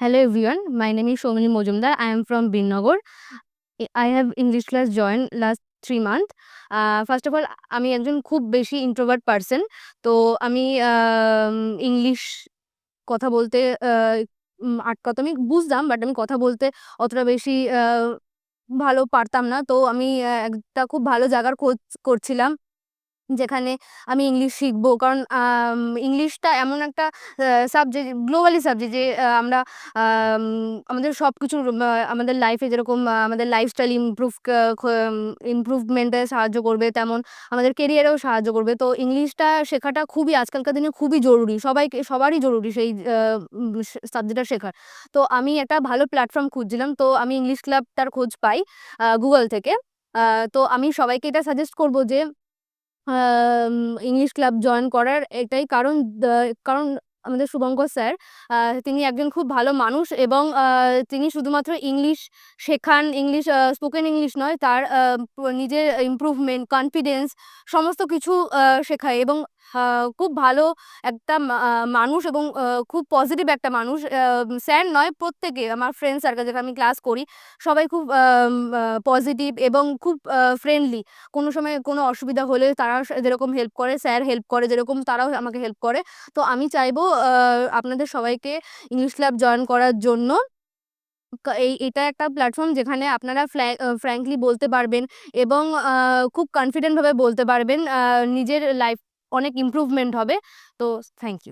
Hello everyone, my name is Shomini Mojumdar. I am from Binnagar. I have English class joined last 3 months. First of all, আমি একজন খুব বেশি introvert person. তো আমি English কথা বলতে আটকাতো। আমি বুঝতাম বাট আমি কথা বলতে অতটা বেশি ভালো পারতাম না। তো আমি একটা খুব ভালো জায়গার খোঁজ করছিলাম। যেখানে আমি ইংলিশ শিখবো। কারণ ইংলিশটা এমন একটা সাবজেক্ট, গ্লোবালি সাবজেক্ট যে আমরা আম আমাদের সবকিছুর আমাদের লাইফে যেরকম আমাদের লাইফস্টাইল ইমপ্রুভমেন্টে সাহায্য করবে, তেমন আমাদের কেরিয়ারেও সাহায্য করবে। তো ইংলিশটা শেখাটা খুবই আজকালকার দিনে খুবই জরুরি। সবারই জরুরি সেই সাবজেক্টটা শেখার। তো আমি একটা ভালো প্ল্যাটফর্ম খুঁজছিলাম। তো আমি ইংলিশ ক্লাবটার খোঁজ পাই Google থেকে। তো আমি সবাইকে এটা সাজেস্ট করব যে আম ইংলিশ ক্লাব জয়েন করার এটাই কারণ। কারণ আমাদের শুভঙ্কর স্যার তিনি একজন খুব ভালো মানুষ এবং তিনি শুধুমাত্র ইংলিশ শেখান, ইংলিশ স্পোকেন ইংলিশ নয়, তার নিজের ইমপ্রুভমেন্ট, কনফিডেন্স সমস্ত কিছু শেখায় এবং খুব ভালো একটা মানুষ এবং খুব পজিটিভ একটা মানুষ। স্যার নয়, প্রত্যেকে আমার ফ্রেন্ড সার্কেল যেখানে আমি ক্লাস করি সবাই খুব পজিটিভ এবং খুব ফ্রেন্ডলি। কোনো সময় কোনো অসুবিধা হলে তারা যেরকম হেল্প করে, স্যার হেল্প করে যেরকম, তারাও আমাকে হেল্প করে। তো আমি চাইবো আপনাদের সবাইকে ইংলিশ ক্লাব জয়েন করার জন্য। এটা একটা প্ল্যাটফর্ম যেখানে আপনারা ফ্র্যাঙ্কলি বলতে পারবেন এবং খুব কনফিডেন্ট ভাবে বলতে পারবেন। নিজের লাইফ অনেক ইমপ্রুভমেন্ট হবে। তো থ্যাংক ইউ।